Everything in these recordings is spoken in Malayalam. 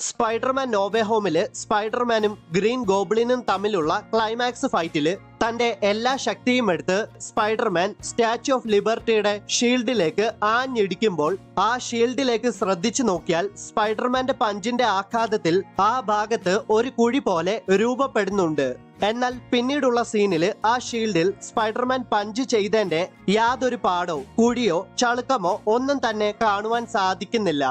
സ്പൈഡർമാൻ നോവേ ഹോമില് സ്പൈഡർമാനും ഗ്രീൻ ഗോബ്ലിനും തമ്മിലുള്ള ക്ലൈമാക്സ് ഫൈറ്റില് തന്റെ എല്ലാ ശക്തിയും എടുത്ത് സ്പൈഡർമാൻ സ്റ്റാച്യു ഓഫ് ലിബർട്ടിയുടെ ഷീൽഡിലേക്ക് ആഞ്ഞിടിക്കുമ്പോൾ ആ ഷീൽഡിലേക്ക് ശ്രദ്ധിച്ചു നോക്കിയാൽ സ്പൈഡർമാന്റെ പഞ്ചിന്റെ ആഘാതത്തിൽ ആ ഭാഗത്ത് ഒരു കുഴി പോലെ രൂപപ്പെടുന്നുണ്ട്. എന്നാൽ പിന്നീടുള്ള സീനില് ആ ഷീൽഡിൽ സ്പൈഡർമാൻ പഞ്ച് ചെയ്തതിന്റെ യാതൊരു പാടോ കുഴിയോ ചളുക്കമോ ഒന്നും തന്നെ കാണുവാൻ സാധിക്കുന്നില്ല.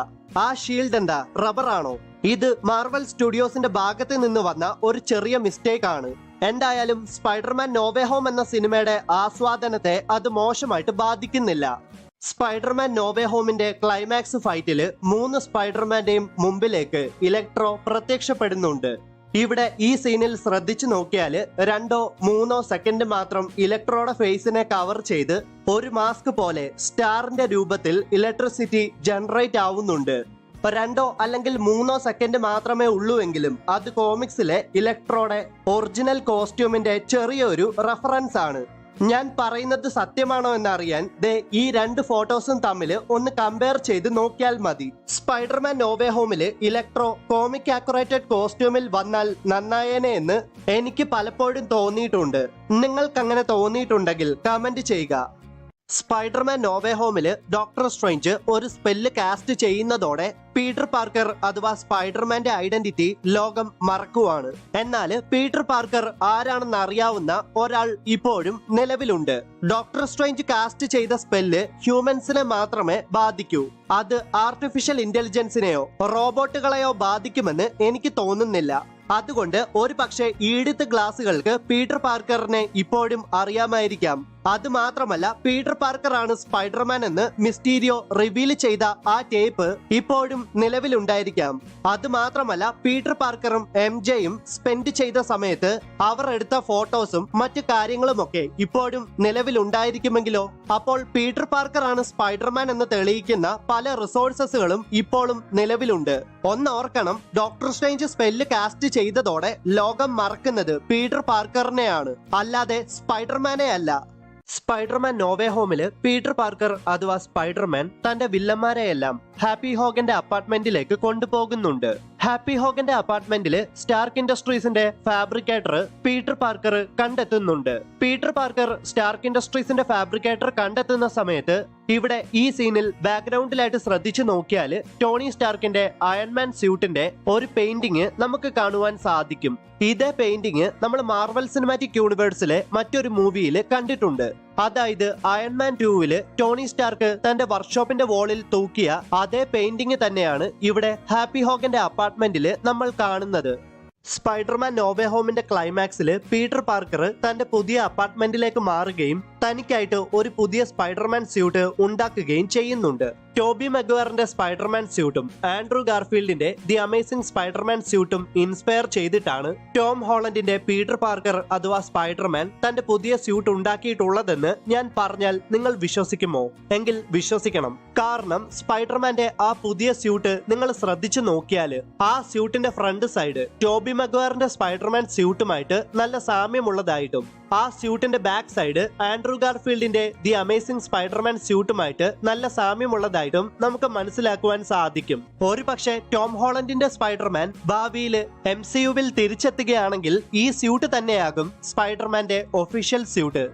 ആ ഷീൽഡ് എന്താ റബ്ബറാണോ? ഇത് മാർവൽ സ്റ്റുഡിയോസിന്റെ ഭാഗത്ത് നിന്ന് വന്ന ഒരു ചെറിയ മിസ്റ്റേക്ക് ആണ്. എന്തായാലും സ്പൈഡർമാൻ നോവേ ഹോം എന്ന സിനിമയുടെ ആസ്വാദനത്തെ അത് മോശമായിട്ട് ബാധിക്കുന്നില്ല. സ്പൈഡർമാൻ നോവേ ഹോമിന്റെ ക്ലൈമാക്സ് ഫൈറ്റില് 3 സ്പൈഡർമാന്റെയും മുമ്പിലേക്ക് ഇലക്ട്രോ പ്രത്യക്ഷപ്പെടുന്നുണ്ട്. ഇവിടെ ഈ സീനിൽ ശ്രദ്ധിച്ചു നോക്കിയാല് 2-3 സെക്കൻഡ് മാത്രം ഇലക്ട്രോയുടെ ഫേസിനെ കവർ ചെയ്ത് ഒരു മാസ്ക് പോലെ സ്റ്റാറിന്റെ രൂപത്തിൽ ഇലക്ട്രിസിറ്റി ജനറേറ്റ് ആവുന്നുണ്ട്. 2 അല്ലെങ്കിൽ 3 സെക്കൻഡ് മാത്രമേ ഉള്ളൂവെങ്കിലും അത് കോമിക്സിലെ ഇലക്ട്രോയുടെ ഒറിജിനൽ കോസ്റ്റ്യൂമിന്റെ ചെറിയൊരു റെഫറൻസ് ആണ്. ഞാൻ പറയുന്നത് സത്യമാണോ എന്നറിയാൻ ഈ 2 ഫോട്ടോസും തമ്മിൽ ഒന്ന് കമ്പയർ ചെയ്ത് നോക്കിയാൽ മതി. Spiderman no way ഹോമില് electro comic accurated കോസ്റ്റ്യൂമിൽ വന്നാൽ നന്നായേനെ എന്ന് എനിക്ക് പലപ്പോഴും തോന്നിയിട്ടുണ്ട്. നിങ്ങൾക്ക് അങ്ങനെ തോന്നിയിട്ടുണ്ടെങ്കിൽ കമന്റ് ചെയ്യുക. സ്പൈഡർമാൻ നോവേ ഹോമില് ഡോക്ടർ സ്ട്രേഞ്ച് ഒരു സ്പെല്ല് കാസ്റ്റ് ചെയ്യുന്നതോടെ പീറ്റർ പാർക്കർ അഥവാ സ്പൈഡർമാന്റെ ഐഡന്റിറ്റി ലോകം മറക്കുവാണ്. എന്നാൽ പീറ്റർ പാർക്കർ ആരാണെന്ന് അറിയാവുന്ന ഒരാൾ ഇപ്പോഴും നിലവിലുണ്ട്. ഡോക്ടർ സ്ട്രേഞ്ച് കാസ്റ്റ് ചെയ്ത സ്പെല്ല് ഹ്യൂമൻസിനെ മാത്രമേ ബാധിക്കൂ. അത് ആർട്ടിഫിഷ്യൽ ഇന്റലിജൻസിനെയോ റോബോട്ടുകളെയോ ബാധിക്കുമെന്ന് എനിക്ക് തോന്നുന്നില്ല. അതുകൊണ്ട് ഒരു പക്ഷേ ഈടുത്ത ഗ്ലാസുകൾക്ക് പീറ്റർ പാർക്കറിനെ ഇപ്പോഴും അറിയാമായിരിക്കാം. അത് മാത്രമല്ല പീറ്റർ പാർക്കർ ആണ് സ്പൈഡർമാൻ എന്ന് മിസ്റ്റീരിയോ റിവീൽ ചെയ്ത ആ ടേപ്പ് ഇപ്പോഴും നിലവിലുണ്ടായിരിക്കാം. അത് മാത്രമല്ല പീറ്റർ പാർക്കറും MJയും സ്പെൻഡ് ചെയ്ത സമയത്ത് അവർ എടുത്ത ഫോട്ടോസും മറ്റു കാര്യങ്ങളുമൊക്കെ ഇപ്പോഴും നിലവിലുണ്ടായിരിക്കുമെങ്കിലോ? അപ്പോൾ പീറ്റർ പാർക്കർ ആണ് സ്പൈഡർമാൻ എന്ന് തെളിയിക്കുന്ന പല റിസോഴ്സസുകളും ഇപ്പോഴും നിലവിലുണ്ട്. ഓർക്കണം, ഡോക്ടർ സ്ട്രേഞ്ച് സ്പെല്ല് കാസ്റ്റ് ചെയ്തതോടെ ലോകം മറക്കുന്നത് പീറ്റർ പാർക്കറിനെയാണ്, അല്ലാതെ സ്പൈഡർമാനെ അല്ല. സ്പൈഡർമാൻ നോവേ ഹോമില് പീറ്റർ പാർക്കർ അഥവാ സ്പൈഡർമാൻ തന്റെ വില്ലന്മാരെയെല്ലാം ഹാപ്പി ഹോഗന്റെ അപ്പാർട്ട്മെന്റിലേക്ക് കൊണ്ടുപോകുന്നുണ്ട്. ഹാപ്പി ഹോഗന്റെ അപ്പാർട്ട്മെന്റില് സ്റ്റാർക്ക് ഇൻഡസ്ട്രീസിന്റെ ഫാബ്രിക്കേറ്റർ പീറ്റർ പാർക്കർ കണ്ടെത്തുന്നുണ്ട്. പീറ്റർ പാർക്കർ സ്റ്റാർക്ക് ഇൻഡസ്ട്രീസിന്റെ ഫാബ്രിക്കേറ്റർ കണ്ടെത്തുന്ന സമയത്ത് ഇവിടെ ഈ സീനിൽ ബാക്ക്ഗ്രൗണ്ടിലായിട്ട് ശ്രദ്ധിച്ചു നോക്കിയാൽ ടോണി സ്റ്റാർക്കിന്റെ അയൺമാൻ സ്യൂട്ടിന്റെ ഒരു പെയിന്റിങ് നമുക്ക് കാണുവാൻ സാധിക്കും. ഇതേ പെയിന്റിങ് നമ്മൾ മാർവൽ സിനിമാറ്റിക് യൂണിവേഴ്സിലെ മറ്റൊരു മൂവിയിൽ കണ്ടിട്ടുണ്ട്. അതായത് അയൺമാൻ 2-ല് ടോണി സ്റ്റാർക്ക് തന്റെ വർക്ക്ഷോപ്പിന്റെ വോളിൽ തൂക്കിയ അതേ പെയിന്റിങ് തന്നെയാണ് ഇവിടെ ഹാപ്പി ഹോഗന്റെ അപ്പാർട്ട്മെന്റില് നമ്മൾ കാണുന്നത്. സ്പൈഡർമാൻ നോവേ ഹോമിന്റെ ക്ലൈമാക്സില് പീറ്റർ പാർക്കർ തന്റെ പുതിയ അപ്പാർട്ട്മെന്റിലേക്ക് മാറുകയും തനിക്കായിട്ട് ഒരു പുതിയ സ്പൈഡർമാൻ സ്യൂട്ട് ഉണ്ടാക്കുകയും ചെയ്യുന്നുണ്ട്. ടോബി മഗ്വയറിന്റെ സ്പൈഡർമാൻ സ്യൂട്ടും ആൻഡ്രൂ ഗാർഫീൽഡിന്റെ ദി അമേസിംഗ് സ്പൈഡർമാൻ സ്യൂട്ടും ഇൻസ്പയർ ചെയ്തിട്ടാണ് ടോം ഹോളണ്ടിന്റെ പീറ്റർ പാർക്കർ അഥവാ സ്പൈഡർമാൻ തന്റെ പുതിയ സ്യൂട്ട് ഉണ്ടാക്കിയിട്ടുള്ളതെന്ന് ഞാൻ പറഞ്ഞാൽ നിങ്ങൾ വിശ്വസിക്കുമോ? എങ്കിൽ വിശ്വസിക്കണം. കാരണം സ്പൈഡർമാന്റെ ആ പുതിയ സ്യൂട്ട് നിങ്ങൾ ശ്രദ്ധിച്ചു നോക്കിയാൽ ആ സ്യൂട്ടിന്റെ ഫ്രണ്ട് സൈഡ് ടോബി മഗ്വയറിന്റെ സ്പൈഡർമാൻ സ്യൂട്ടുമായിട്ട് നല്ല സാമ്യമുള്ളതായിട്ടും ആ സ്യൂട്ടിന്റെ ബാക്ക് സൈഡ് ആൻഡ്രൂ ഗാർഫീൽഡിന്റെ ദി അമേസിംഗ് സ്പൈഡർമാൻ സ്യൂട്ടുമായിട്ട് നല്ല സാമ്യമുള്ളതായിട്ടും നമുക്ക് മനസ്സിലാക്കുവാൻ സാധിക്കും. ഒരു പക്ഷേ ടോം ഹോളണ്ടിന്റെ സ്പൈഡർമാൻ ഭാവിയിൽ MCUവിൽ തിരിച്ചെത്തുകയാണെങ്കിൽ ഈ സ്യൂട്ട് തന്നെയാകും സ്പൈഡർമാന്റെ ഒഫീഷ്യൽ സ്യൂട്ട്.